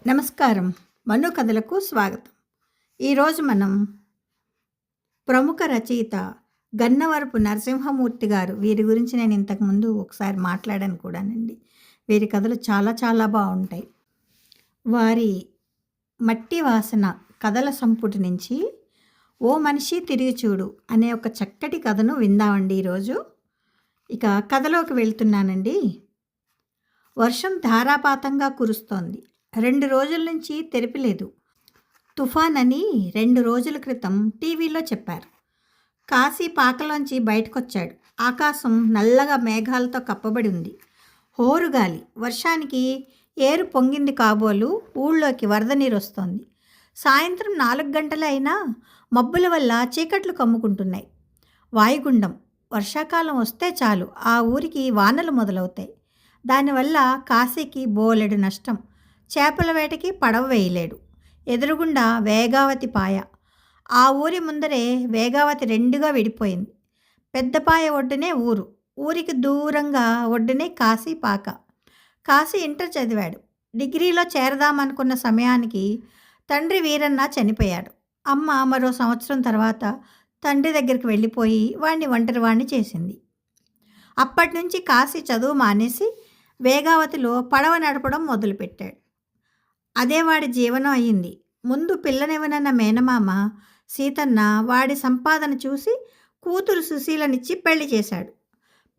నమస్కారం. మను కథలకు స్వాగతం. ఈరోజు మనం ప్రముఖ రచయిత గన్నవరపు నరసింహమూర్తి గారు, వీరి గురించి నేను ఇంతకుముందు ఒకసారి మాట్లాడాను కూడానండి. వీరి కథలు చాలా చాలా బాగుంటాయి. వారి మట్టి వాసన కథల సంపుటి నుంచి ఓ మనిషి తిరిగి చూడు అనే ఒక చక్కటి కథను విందామండి ఈరోజు. ఇక కథలోకి వెళ్తున్నానండి. వర్షం ధారాపాతంగా కురుస్తోంది. 2 రోజుల నుంచి తెరిపిలేదు. తుఫాన్ అని 2 రోజుల క్రితం టీవీలో చెప్పారు. కాశీ పాకలోంచి బయటకొచ్చాడు. ఆకాశం నల్లగా మేఘాలతో కప్పబడి ఉంది. హోరుగాలి, వర్షానికి ఏరు పొంగింది కాబోలు ఊళ్ళోకి వరద నీరు వస్తోంది. సాయంత్రం 4 గంటలు అయినా మబ్బుల వల్ల చీకట్లు కమ్ముకుంటున్నాయి. వాయుగుండం. వర్షాకాలం వస్తే చాలు ఆ ఊరికి వానలు మొదలవుతాయి. దానివల్ల కాశీకి బోలెడు నష్టం. చేపల వేటకి పడవ వేయలేడు. ఎదురుగుండా వేగావతి పాయ. ఆ ఊరి ముందరే వేగావతి 2గా విడిపోయింది. పెద్దపాయ ఒడ్డునే ఊరు. ఊరికి దూరంగా ఒడ్డునే కాశీ పాక. కాశీ ఇంటర్ చదివాడు. డిగ్రీలో చేరదామనుకున్న సమయానికి తండ్రి వీరన్న చనిపోయాడు. అమ్మ మరో సంవత్సరం తర్వాత తండ్రి దగ్గరికి వెళ్ళిపోయి వాణ్ణి ఒంటరివాణ్ణి చేసింది. అప్పటి నుంచి కాశీ చదువు మానేసి వేగావతిలో పడవ నడపడం మొదలుపెట్టాడు. అదే వాడి జీవనం అయ్యింది. ముందు పిల్లనివ్వనన్న మేనమామ సీతన్న వాడి సంపాదన చూసి కూతురు సుశీలనిచ్చి పెళ్లి చేశాడు.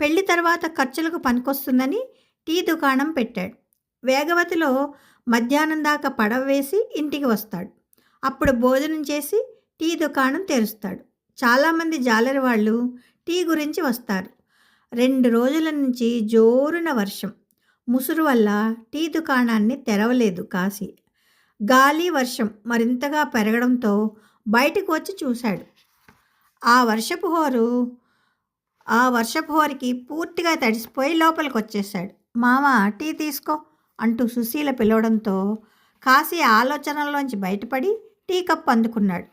పెళ్లి తర్వాత ఖర్చులకు పనికొస్తుందని టీ దుకాణం పెట్టాడు. వేగవతిలో మధ్యాహ్నం దాకా పడవ వేసి ఇంటికి వస్తాడు. అప్పుడు భోజనం చేసి టీ దుకాణం తెరుస్తాడు. చాలామంది జాలరి వాళ్ళు టీ గురించి వస్తారు. 2 రోజుల నుంచి జోరున వర్షం, ముసురు వల్ల టీ దుకాణాన్ని తెరవలేదు కాశీ. గాలి వర్షం మరింతగా పెరగడంతో బయటకు వచ్చి చూశాడు. ఆ వర్షపు హోరుకి పూర్తిగా తడిసిపోయి లోపలికి వచ్చేశాడు. మామ టీ తీసుకో అంటూ సుశీల పిలవడంతో కాశీ ఆలోచనల్లోంచి బయటపడి టీ కప్ అందుకున్నాడు.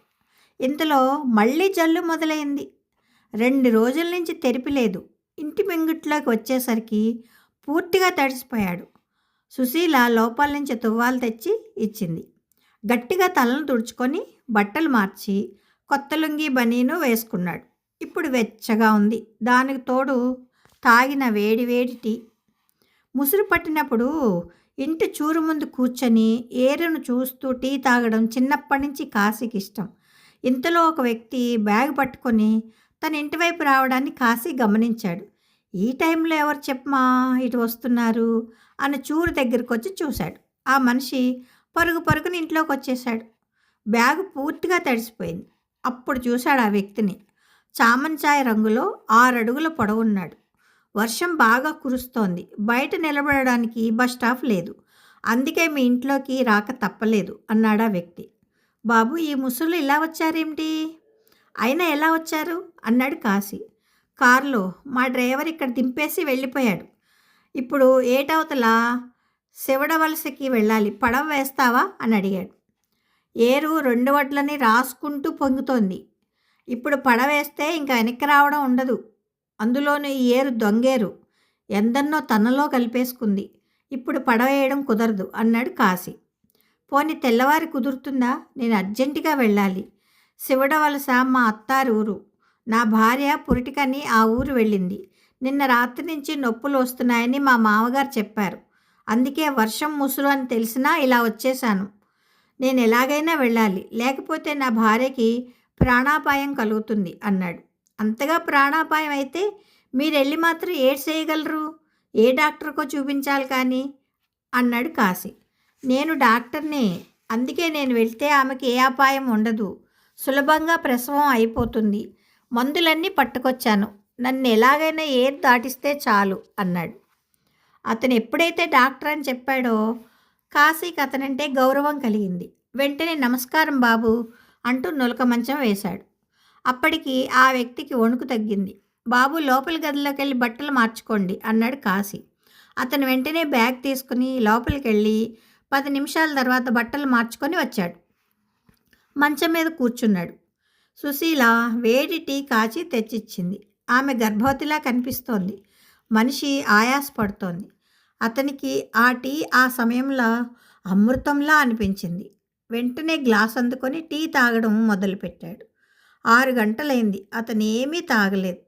ఇంతలో మళ్ళీ జల్లు మొదలైంది. 2 రోజుల నుంచి తెరిపిలేదు. ఇంటి మెంగిట్లోకి వచ్చేసరికి పూర్తిగా తడిసిపోయాడు. సుశీల లోపల నుంచి తువ్వాలు తెచ్చి ఇచ్చింది. గట్టిగా తలను తుడుచుకొని బట్టలు మార్చి కొత్త లుంగీ బనీను వేసుకున్నాడు. ఇప్పుడు వెచ్చగా ఉంది. దానికి తోడు తాగిన వేడి వేడి టీ. ముసురు పట్టినప్పుడు ఇంటి చూరు ముందు కూర్చొని ఏరును చూస్తూ టీ తాగడం చిన్నప్పటి నుంచి కాశీకి ఇష్టం. ఇంతలో ఒక వ్యక్తి బ్యాగ్ పట్టుకొని తన ఇంటి వైపు రావడాన్ని కాశీ గమనించాడు. ఈ టైంలో ఎవరు చెప్పమా ఇటు వస్తున్నారు అని చూరు దగ్గరికి వచ్చి చూశాడు. ఆ మనిషి పరుగున ఇంట్లోకి వచ్చేశాడు. బ్యాగు పూర్తిగా తడిసిపోయింది. అప్పుడు చూశాడు ఆ వ్యక్తిని. చామంచాయ రంగులో 6 అడుగుల పొడవున్నాడు. వర్షం బాగా కురుస్తోంది. బయట నిలబడడానికి బస్ స్టాప్ లేదు. అందుకే మీ ఇంట్లోకి రాక తప్పలేదు అన్నాడు ఆ వ్యక్తి. బాబు, ఈ ముసలు ఇలా వచ్చారేమిటి? అయినా ఎలా వచ్చారు అన్నాడు కాశీ. కారులో. మా డ్రైవర్ ఇక్కడ దింపేసి వెళ్ళిపోయాడు. ఇప్పుడు ఏటవతల శివడవలసకి వెళ్ళాలి. పడవ వేస్తావా అని అడిగాడు. ఏరు 2 వడ్లని రాసుకుంటూ పొంగుతోంది. ఇప్పుడు పడవేస్తే ఇంకా వెనక్కి రావడం ఉండదు. అందులోనూ ఈ ఏరు దొంగేరు. ఎందన్నో తనలో కలిపేసుకుంది. ఇప్పుడు పడవేయడం కుదరదు అన్నాడు కాశీ. పోనీ తెల్లవారి కుదురుతుందా? నేను అర్జెంటుగా వెళ్ళాలి. శివడవలస మా అత్తారు ఊరు. నా భార్య పురిటికని ఆ ఊరు వెళ్ళింది. నిన్న రాత్రి నుంచి నొప్పులు వస్తున్నాయని మా మామగారు చెప్పారు. అందుకే వర్షం ముసురు అని తెలిసినా ఇలా వచ్చేశాను. నేను ఎలాగైనా వెళ్ళాలి, లేకపోతే నా భార్యకి ప్రాణాపాయం కలుగుతుంది అన్నాడు. అంతగా ప్రాణాపాయం అయితే మీరెళ్ళి మాత్రం ఏడ్ చేయగలరు? ఏ డాక్టర్కో చూపించాలి కానీ అన్నాడు కాశీ. నేను డాక్టర్నే. అందుకే నేను వెళ్తే ఆమెకి ఏ అపాయం ఉండదు. సులభంగా ప్రసవం అయిపోతుంది. మందులన్నీ పట్టుకొచ్చాను. నన్ను ఎలాగైనా ఏర్ దాటిస్తే చాలు అన్నాడు. అతను ఎప్పుడైతే డాక్టర్ అని చెప్పాడో కాశీకి అతనంటే గౌరవం కలిగింది. వెంటనే నమస్కారం బాబు అంటూ నులక మంచం వేశాడు. అప్పటికి ఆ వ్యక్తికి వణుకు తగ్గింది. బాబు, లోపలి గదిలోకి వెళ్ళి బట్టలు మార్చుకోండి అన్నాడు కాశీ. అతను వెంటనే బ్యాగ్ తీసుకుని లోపలికి వెళ్ళి 10 నిమిషాల తర్వాత బట్టలు మార్చుకొని వచ్చాడు. మంచం మీద కూర్చున్నాడు. సుశీల వేడి టీ కాచి తెచ్చిచ్చింది. ఆమె గర్భవతిలా కనిపిస్తోంది. మనిషి ఆయాసపడుతోంది. అతనికి ఆ టీ ఆ సమయంలో అమృతంలా అనిపించింది. వెంటనే గ్లాస్ అందుకొని టీ తాగడం మొదలుపెట్టాడు. 6 గంటలైంది. అతనేమీ తాగలేదు.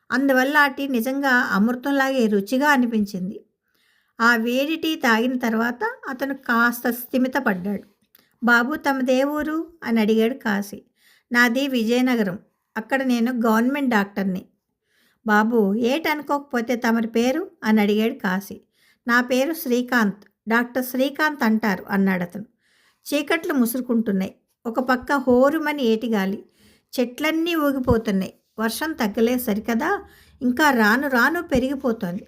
అందువల్ల ఆ టీ నిజంగా అమృతంలాగే రుచిగా అనిపించింది. ఆ వేడి టీ తాగిన తర్వాత అతను కాస్త స్థిమితపడ్డాడు. బాబు, తమదే ఊరు అని అడిగాడు కాశీ. నాది విజయనగరం. అక్కడ నేను గవర్నమెంట్ డాక్టర్ని. బాబు, ఏటనుకోకపోతే తమరి పేరు అని అడిగాడు కాశీ. నా పేరు శ్రీకాంత్. డాక్టర్ శ్రీకాంత్ అంటారు అన్నాడతను. చీకట్లు ముసురుకుంటున్నాయి. ఒక పక్క హోరుమని ఏటిగాలి. చెట్లన్నీ ఊగిపోతున్నాయి. వర్షం తగ్గలేదు సరికదా, ఇంకా రాను రాను పెరిగిపోతోంది.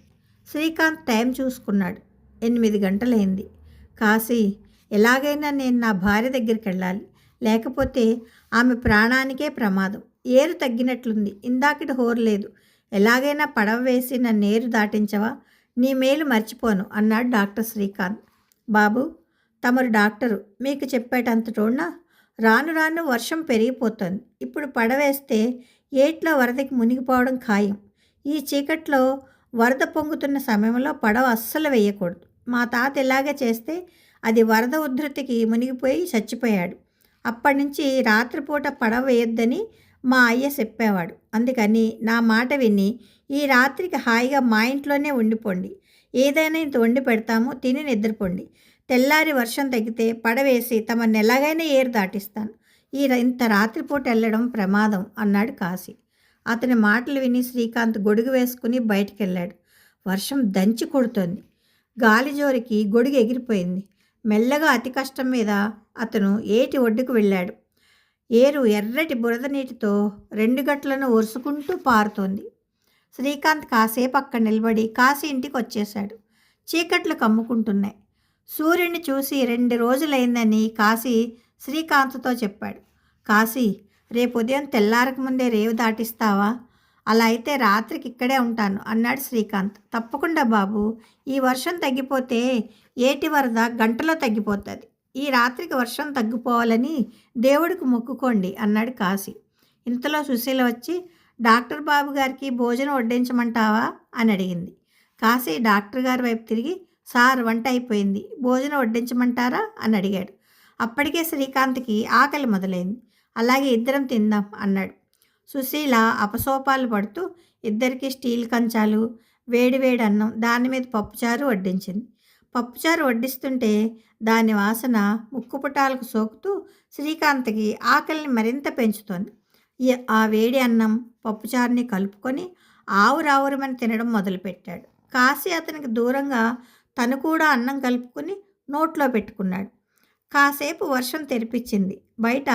శ్రీకాంత్ టైం చూసుకున్నాడు. 8 గంటలైంది. కాశీ, ఎలాగైనా నేను నా భార్య దగ్గరికి వెళ్ళాలి. లేకపోతే ఆమె ప్రాణానికే ప్రమాదం. ఏరు తగ్గినట్లుంది. ఇందాకటి హోరులేదు. ఎలాగైనా పడవ వేసి నన్ను ఏరు దాటించవా? నీ మేలు మర్చిపోను అన్నాడు డాక్టర్ శ్రీకాంత్. బాబు, తమరు డాక్టరు, మీకు చెప్పేటంతటోనా? రాను రాను వర్షం పెరిగిపోతోంది. ఇప్పుడు పడవేస్తే ఏట్లో వరదకి మునిగిపోవడం ఖాయం. ఈ చీకట్లో వరద పొంగుతున్న సమయంలో పడవ అస్సలు వేయకూడదు. మా తాత ఇలాగే చేస్తే అది వరద ఉధృతికి మునిగిపోయి చచ్చిపోయాడు. అప్పటి నుంచి రాత్రిపూట పడవ వేయొద్దని మా అయ్య చెప్పేవాడు. అందుకని నా మాట విని ఈ రాత్రికి హాయిగా మా ఇంట్లోనే ఉండిపోండి. ఏదైనా ఇంత వండి పెడతాము, తిని నిద్రపోండి. తెల్లారి వర్షం తగ్గితే పడవేసి తమని ఎలాగైనా ఏరు దాటిస్తాను. ఇంత రాత్రిపూట వెళ్ళడం ప్రమాదం అన్నాడు కాశీ. అతని మాటలు విని శ్రీకాంత్ గొడుగు వేసుకుని బయటికెళ్ళాడు. వర్షం దంచి కొడుతోంది. గాలి జోరికి గొడుగు ఎగిరిపోయింది. మెల్లగా అతి కష్టం మీద అతను ఏటి ఒడ్డుకు వెళ్ళాడు. ఏరు ఎర్రటి బురద నీటితో 2 గట్లను ఒరుసుకుంటూ పారుతోంది. శ్రీకాంత్ కాసేపు అక్కడ నిలబడి కాశీ ఇంటికి వచ్చేశాడు. చీకట్లు కమ్ముకుంటున్నాయి. సూర్యుని చూసి 2 రోజులైందని కాశీ శ్రీకాంత్తో చెప్పాడు. కాశీ, రేపు ఉదయం తెల్లారక ముందే రేవు దాటిస్తావా? అలా అయితే రాత్రికి ఇక్కడే ఉంటాను అన్నాడు శ్రీకాంత్. తప్పకుండా బాబు. ఈ వర్షం తగ్గిపోతే ఏటి వరద గంటలో తగ్గిపోతుంది. ఈ రాత్రికి వర్షం తగ్గిపోవాలని దేవుడికి మొక్కుకోండి అన్నాడు కాశీ. ఇంతలో సుశీల వచ్చి, డాక్టర్ బాబు గారికి భోజనం వడ్డించమంటావా అని అడిగింది. కాశీ డాక్టర్ గారి వైపు తిరిగి, సార్, వంట అయిపోయింది, భోజనం వడ్డించమంటారా అని అడిగాడు. అప్పటికే శ్రీకాంత్కి ఆకలి మొదలైంది. అలాగే ఇద్దరం తిందాం అన్నాడు. సుశీల అపసోపాలు పడుతూ ఇద్దరికి స్టీల్ కంచాలు, వేడివేడి అన్నం, దాని మీద పప్పుచారు వడ్డించింది. పప్పుచారు వడ్డిస్తుంటే దాని వాసన ముక్కుపుటాలకు సోకుతూ శ్రీకాంత్కి ఆకలిని మరింత పెంచుతోంది. ఆ వేడి అన్నం పప్పుచారుని కలుపుకొని ఆవురావురమని తినడం మొదలుపెట్టాడు. కాశీ అతనికి దూరంగా తను కూడా అన్నం కలుపుకొని నోట్లో పెట్టుకున్నాడు. కాసేపు వర్షం తెరిపించింది. బయట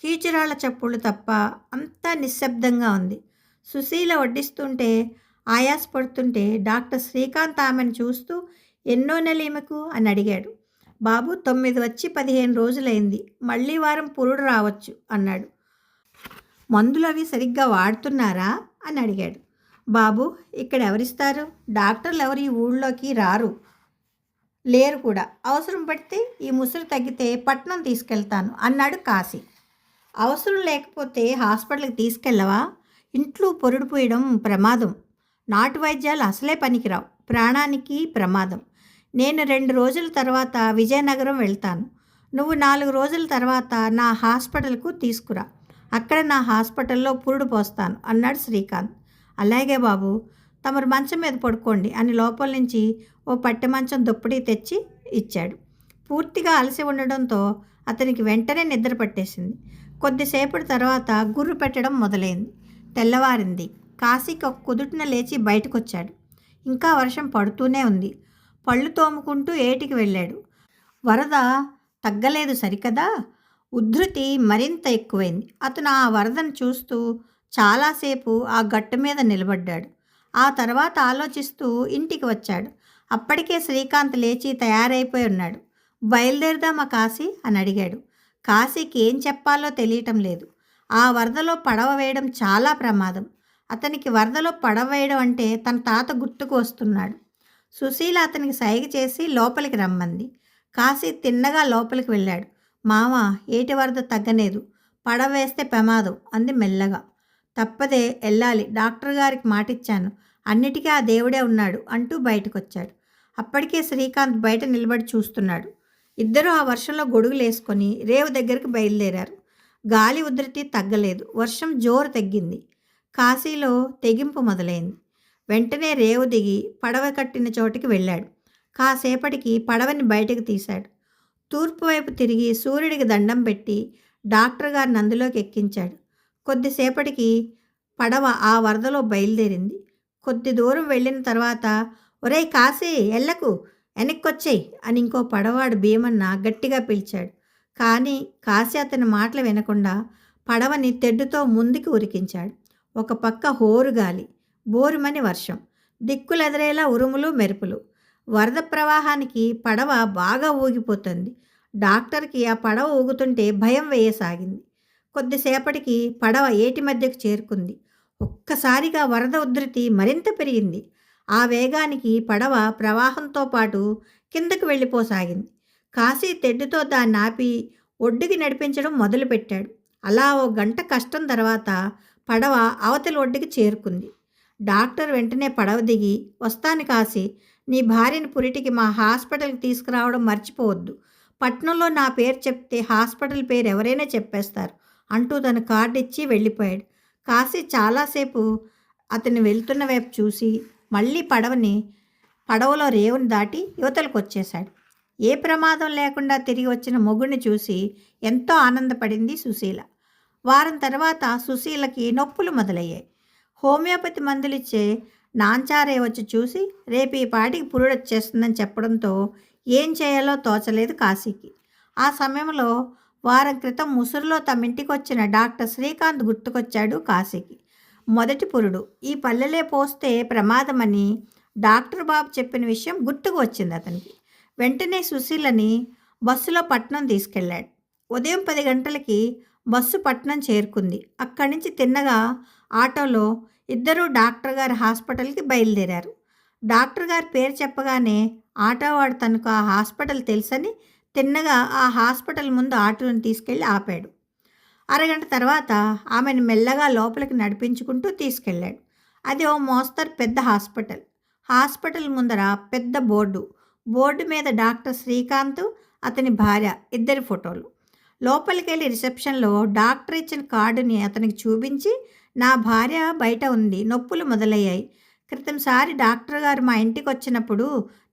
కీచురాళ్ల చప్పుళ్ళు తప్ప అంతా నిశ్శబ్దంగా ఉంది. సుశీల వడ్డిస్తుంటే ఆయాసపడుతుంటే డాక్టర్ శ్రీకాంత్ ఆమెను చూస్తూ, ఎన్నో నెల ఈమెకు అని అడిగాడు. బాబు, 9 వచ్చి 15 రోజులైంది. మళ్ళీ వారం పురుడు రావచ్చు అన్నాడు. మందులు అవి సరిగ్గా వాడుతున్నారా అని అడిగాడు. బాబు, ఇక్కడ ఎవరిస్తారు? డాక్టర్లు ఎవరు ఈ ఊళ్ళోకి లేరు కూడా. అవసరం పడితే ఈ ముసురు తగ్గితే పట్నం తీసుకెళ్తాను అన్నాడు కాశీ. అవసరం లేకపోతే హాస్పిటల్కి తీసుకెళ్ళవా? ఇంట్లో పొరుడు పోయడం ప్రమాదం. నాటు వైద్యాలు అసలే పనికిరావు. ప్రాణానికి ప్రమాదం. నేను 2 రోజుల తర్వాత విజయనగరం వెళ్తాను. నువ్వు 4 రోజుల తర్వాత నా హాస్పిటల్కు తీసుకురా. అక్కడ నా హాస్పిటల్లో పురుడు పోస్తాను అన్నాడు శ్రీకాంత్. అలాగే బాబు, తమరు మంచం మీద పడుకోండి అని లోపల నుంచి ఓ పట్టె మంచం దుప్పటి తెచ్చి ఇచ్చాడు. పూర్తిగా అలసి ఉండడంతో అతనికి వెంటనే నిద్ర పట్టేసింది. కొద్దిసేపటి తర్వాత గుర్రు పెట్టడం మొదలైంది. తెల్లవారింది. కాశీకి ఒక కుదుటిన లేచి బయటకొచ్చాడు. ఇంకా వర్షం పడుతూనే ఉంది. పళ్ళు తోముకుంటూ ఏటికి వెళ్ళాడు. వరద తగ్గలేదు సరికదా, ఉధృతి మరింత ఎక్కువైంది. అతను ఆ వరదను చూస్తూ చాలాసేపు ఆ గట్టు మీద నిలబడ్డాడు. ఆ తర్వాత ఆలోచిస్తూ ఇంటికి వచ్చాడు. అప్పటికే శ్రీకాంత్ లేచి తయారైపోయి ఉన్నాడు. బయలుదేరదామా కాశీ అని అడిగాడు. కాశీకి ఏం చెప్పాలో తెలియటం లేదు. ఆ వరదలో పడవ వేయడం చాలా ప్రమాదం. అతనికి వరదలో పడవ వేయడం అంటే తన తాత గుర్తుకు వస్తున్నాడు. సుశీల అతనికి సైగ చేసి లోపలికి రమ్మంది. కాశీ తిన్నగా లోపలికి వెళ్ళాడు. మామ, ఏటి వరద తగ్గలేదు, పడవ వేస్తే ప్రమాదం అంది మెల్లగా. తప్పదే వెళ్ళాలి, డాక్టర్ గారికి మాటిచ్చాను, అన్నిటికీ ఆ దేవుడే ఉన్నాడు అంటూ బయటకొచ్చాడు. అప్పటికే శ్రీకాంత్ బయట నిలబడి చూస్తున్నాడు. ఇద్దరూ ఆ వర్షంలో గొడుగులేసుకొని రేవు దగ్గరికి బయలుదేరారు. గాలి ఉధృతి తగ్గలేదు. వర్షం జోరు తగ్గింది. కాశీలో తెగింపు మొదలైంది. వెంటనే రేవు దిగి పడవ కట్టిన చోటికి వెళ్ళాడు. కాసేపటికి పడవని బయటకు తీశాడు. తూర్పు వైపు తిరిగి సూర్యుడికి దండం పెట్టి డాక్టర్ గారిని అందులోకి ఎక్కించాడు. కొద్దిసేపటికి పడవ ఆ వరదలో బయలుదేరింది. కొద్ది దూరం వెళ్ళిన తర్వాత, ఒరేయ్ కాశీ, ఎల్లకు, వెనక్కొచ్చేయి అని ఇంకో పడవాడు భీమన్న గట్టిగా పిలిచాడు. కానీ కాశీ అతని మాటలు వినకుండా పడవని తెడ్డుతో ముందుకు ఉరికించాడు. ఒక పక్క హోరుగాలి, బోరుమని వర్షం, దిక్కులెదరేలా ఉరుములు మెరుపులు. వరద ప్రవాహానికి పడవ బాగా ఊగిపోతుంది. డాక్టర్కి ఆ పడవ ఊగుతుంటే భయం వేయసాగింది. కొద్దిసేపటికి పడవ ఏటి మధ్యకు చేరుకుంది. ఒక్కసారిగా వరద ఉధృతి మరింత పెరిగింది. ఆ వేగానికి పడవ ప్రవాహంతో పాటు కిందకు వెళ్ళిపోసాగింది. కాశీ తెడ్డుతో దాన్ని ఆపి ఒడ్డుకి నడిపించడం మొదలుపెట్టాడు. అలా ఓ గంట కష్టం తర్వాత పడవ అవతలి ఒడ్డుకి చేరుకుంది. డాక్టర్ వెంటనే పడవ దిగి, వస్తాను కాశీ, నీ భార్యని పురిటికి మా హాస్పిటల్కి తీసుకురావడం మర్చిపోవద్దు. పట్నంలో నా పేరు చెప్తే హాస్పిటల్ పేరు ఎవరైనా చెప్పేస్తారు అంటూ తన కార్డు ఇచ్చి వెళ్ళిపోయాడు. కాశీ చాలాసేపు అతను వెళ్తున్న వైపు చూసి మళ్ళీ పడవలో రేవుని దాటి యువతలకు వచ్చేశాడు. ఏ ప్రమాదం లేకుండా తిరిగి వచ్చిన మొగుడిని చూసి ఎంతో ఆనందపడింది సుశీల. వారం తర్వాత సుశీలకి నొప్పులు మొదలయ్యాయి. హోమియోపతి మందులిచ్చే నాంచారే వచ్చి చూసి రేపు ఈ పాటికి పురుడొచ్చేస్తుందని చెప్పడంతో ఏం చేయాలో తోచలేదు కాశీకి. ఆ సమయంలో వారం క్రితం ముసురులో తమింటికి వచ్చిన డాక్టర్ శ్రీకాంత్ గుర్తుకొచ్చాడు కాశీకి. మొదటి పురుడు, ఈ పల్లెలే పోస్తే ప్రమాదమని డాక్టర్ బాబు చెప్పిన విషయం గుర్తుకు వచ్చింది అతనికి. వెంటనే సుశీలని బస్సులో పట్నం తీసుకెళ్ళాడు. ఉదయం 10 గంటలకి బస్సు పట్నం చేరుకుంది. అక్కడి నుంచి తిన్నగా ఆటోలో ఇద్దరూ డాక్టర్ గారి హాస్పిటల్కి బయలుదేరారు. డాక్టర్ గారి పేరు చెప్పగానే ఆటోవాడు తనకు ఆ హాస్పిటల్ తెలుసని తిన్నగా ఆ హాస్పిటల్ ముందు ఆటోను తీసుకెళ్ళి ఆపాడు. అరగంట తర్వాత ఆమెను మెల్లగా లోపలికి నడిపించుకుంటూ తీసుకెళ్ళాడు. అది ఓ మోస్తరు పెద్ద హాస్పిటల్. హాస్పిటల్ ముందర పెద్ద బోర్డు మీద డాక్టర్ శ్రీకాంత్, అతని భార్య ఇద్దరి ఫోటోలు. లోపలికి వెళ్ళి రిసెప్షన్లో డాక్టర్ ఇచ్చిన కార్డుని అతనికి చూపించి, నా భార్య బయట ఉంది, నొప్పులు మొదలయ్యాయి. క్రితంసారి డాక్టర్ గారు మా ఇంటికి వచ్చినప్పుడు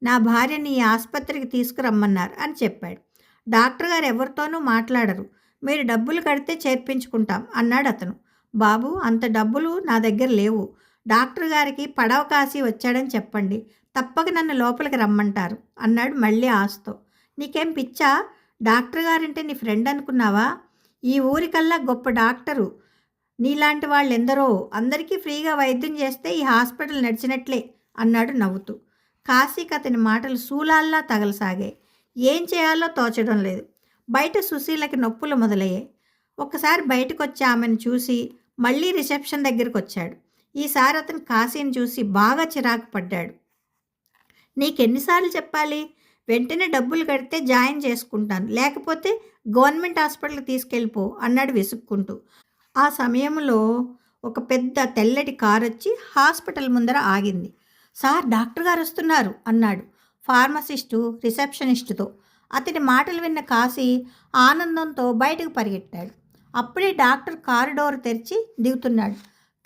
నా భార్యని ఈ ఆసుపత్రికి తీసుకురమ్మన్నారు అని చెప్పాడు. డాక్టర్ గారు ఎవరితోనూ మాట్లాడరు, మీరు డబ్బులు కడితే చేర్పించుకుంటాం అన్నాడు అతను. బాబు, అంత డబ్బులు నా దగ్గర లేవు. డాక్టర్ గారికి పడవ కాశీ వచ్చాడని చెప్పండి, తప్పక నన్ను లోపలికి రమ్మంటారు అన్నాడు మళ్ళీ ఆశతో. నీకేం పిచ్చా? డాక్టర్ గారంటే నీ ఫ్రెండ్ అనుకున్నావా? ఈ ఊరికల్లా గొప్ప డాక్టరు నీలాంటి వాళ్ళు ఎందరో, అందరికీ ఫ్రీగా వైద్యం చేస్తే ఈ హాస్పిటల్ నడిచినట్లే అన్నాడు నవ్వుతూ. కాశీకి అతని మాటలు శూలాల్లా తగలసాగాయి. ఏం చేయాలో తోచడం లేదు. బయట సుశీలకి నొప్పులు మొదలయ్యాయి. ఒక్కసారి బయటకు వచ్చి ఆమెను చూసి మళ్ళీ రిసెప్షన్ దగ్గరికి వచ్చాడు. ఈసారి అతను కాశీని చూసి బాగా చిరాకు పడ్డాడు. నీకెన్నిసార్లు చెప్పాలి? వెంటనే డబ్బులు కడితే జాయిన్ చేసుకుంటాను, లేకపోతే గవర్నమెంట్ హాస్పిటల్కి తీసుకెళ్ళిపో అన్నాడు విసుక్కుంటూ. ఆ సమయంలో ఒక పెద్ద తెల్లటి కారు వచ్చి హాస్పిటల్ ముందర ఆగింది. సార్, డాక్టర్ గారు వస్తున్నారు అన్నాడు ఫార్మసిస్టు రిసెప్షనిస్టుతో. అతని మాటలు విన్న కాశీ ఆనందంతో బయటకు పరిగెట్టాడు. అప్పుడే డాక్టర్ కారు డోర్ తెరిచి దిగుతున్నాడు.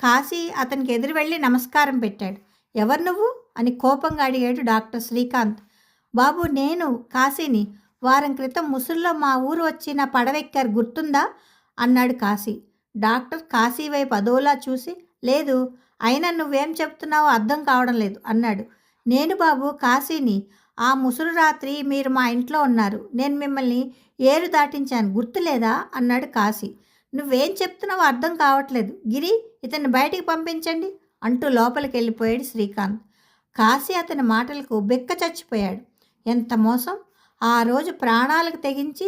కాశీ అతనికి ఎదురు వెళ్ళి నమస్కారం పెట్టాడు. ఎవరు నువ్వు అని కోపంగా అడిగాడు డాక్టర్ శ్రీకాంత్. బాబు, నేను కాశీని. వారం క్రితం ముసురులో మా ఊరు వచ్చి నా పడవెక్కారు, గుర్తుందా అన్నాడు కాశీ. డాక్టర్ కాశీ వైపు అదోలా చూసి, లేదు, అయినా నువ్వేం చెప్తున్నావో అర్థం కావడం లేదు అన్నాడు. నేను బాబు కాశీని. ఆ ముసురు రాత్రి మీరు మా ఇంట్లో ఉన్నారు, నేను మిమ్మల్ని ఏరు దాటించాను, గుర్తులేదా అన్నాడు కాశీ. నువ్వేం చెప్తున్నావో అర్థం కావట్లేదు. గిరి, ఇతన్ని బయటికి పంపించండి అంటూ లోపలికి వెళ్ళిపోయాడు శ్రీకాంత్. కాశీ అతని మాటలకు బెక్క చచ్చిపోయాడు. ఎంత మోసం! ఆ రోజు ప్రాణాలకు తెగించి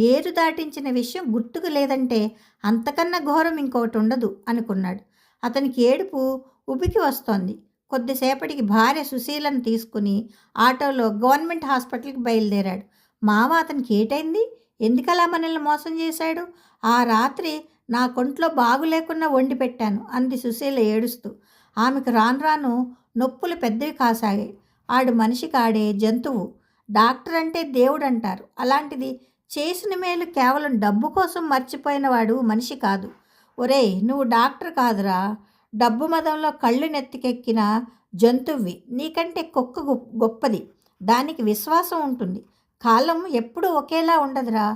ఏరు దాటించిన విషయం గుర్తుకు లేదంటే అంతకన్నా ఘోరం ఇంకోటి ఉండదు అనుకున్నాడు. అతనికి ఏడుపు ఉబికి వస్తోంది. కొద్దిసేపటికి భార్య సుశీలను తీసుకుని ఆటోలో గవర్నమెంట్ హాస్పిటల్కి బయలుదేరాడు. మామ, అతనికి ఏటైంది? ఎందుకలా మనల్ని మోసం చేశాడు? ఆ రాత్రి నా కొంట్లో బాగులేకున్నా వండి పెట్టాను అంది సుశీల ఏడుస్తూ. ఆమెకు రాను రాను నొప్పులు పెద్దవి కాసాగాయి. ఆడు మనిషి కాడే జంతువు. డాక్టర్ అంటే దేవుడంటారు. అలాంటిది చేసిన మేలు కేవలం డబ్బు కోసం మర్చిపోయినవాడు మనిషి కాదు. ఒరేయ్, నువ్వు డాక్టర్ కాదురా, డబ్బు మదంలో కళ్ళు నెత్తికెక్కిన జంతువువి. నీకంటే కుక్క గొప్పది. దానికి విశ్వాసం ఉంటుంది. కాలం ఎప్పుడూ ఒకేలా ఉండదురా.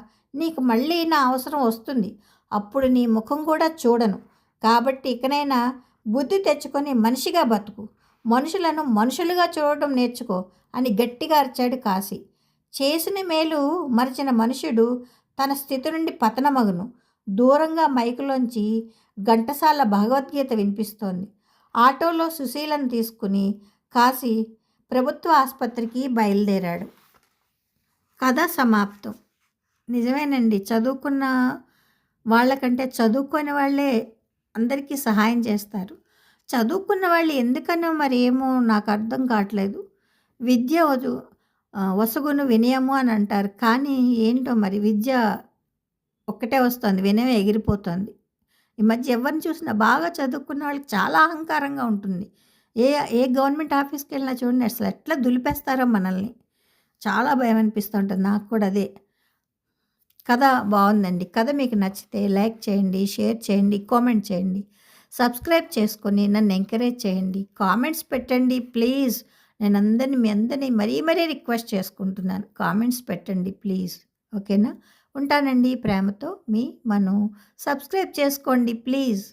నీకు మళ్ళీ నా అవసరం వస్తుంది. అప్పుడు నీ ముఖం కూడా చూడను. కాబట్టి ఇకనైనా బుద్ధి తెచ్చుకొని మనిషిగా బతుకు. మనుషులను మనుషులుగా చూడటం నేర్చుకో అని గట్టిగా అరిచాడు కాశీ. చేసిన మేలు మరచిన మనుషుడు తన స్థితి నుండి పతనమగును. దూరంగా మైకులోంచి ఘంటసాల భగవద్గీత వినిపిస్తోంది. ఆటోలో సుశీలను తీసుకుని కాశీ ప్రభుత్వ ఆసుపత్రికి బయలుదేరాడు. కథ సమాప్తం. నిజమేనండి, చదువుకున్న వాళ్ళకంటే చదువుకోని వాళ్ళే అందరికీ సహాయం చేస్తారు. చదువుకున్న వాళ్ళు ఎందుకనో మరి ఏమో నాకు అర్థం కావట్లేదు. విద్య వసుగును వినయము అని అంటారు. కానీ ఏంటో మరి విద్య ఒక్కటే వస్తుంది, వినయం ఎగిరిపోతుంది. ఈ మధ్య ఎవరిని చూసినా బాగా చదువుకున్న వాళ్ళకి చాలా అహంకారంగా ఉంటుంది. ఏ ఏ గవర్నమెంట్ ఆఫీస్కి వెళ్ళినా చూడండి, అసలు ఎట్లా దులిపేస్తారో మనల్ని. చాలా భయం అనిపిస్తూ ఉంటుంది నాకు కూడా. అదే కథ బాగుందండి. కథ మీకు నచ్చితే లైక్ చేయండి, షేర్ చేయండి, కామెంట్ చేయండి, సబ్స్క్రైబ్ చేసుకొని నన్ను ఎంకరేజ్ చేయండి, కామెంట్స్ పెట్టండి ప్లీజ్. నేను మీ అందరినీ మరీ రిక్వెస్ట్ చేసుకుంటున్నాను. కామెంట్స్ పెట్టండి ప్లీజ్. ఓకేనా? ఉంటానండి. ప్రేమతో మీ మను. సబ్స్క్రైబ్ చేసుకోండి ప్లీజ్.